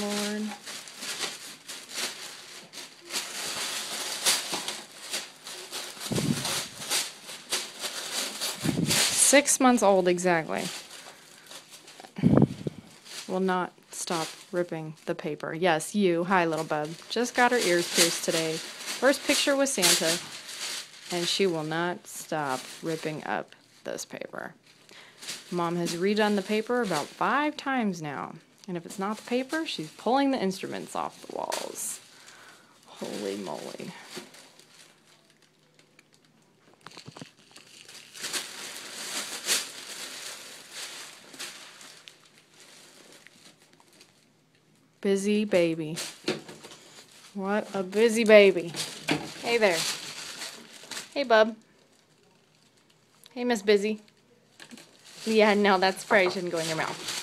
Lord. Six months old exactly. Will not stop ripping the paper. Yes, you. Hi, little bub. Just got her ears pierced today. First picture with Santa. And she will not stop ripping up this paper. Mom has redone the paper about 5 times now. And if it's not the paper, she's pulling the instruments off the walls. Holy moly. Busy baby. What a busy baby. Hey there. Hey, bub. Hey, Miss Busy. Yeah, no, that spray shouldn't go in your mouth.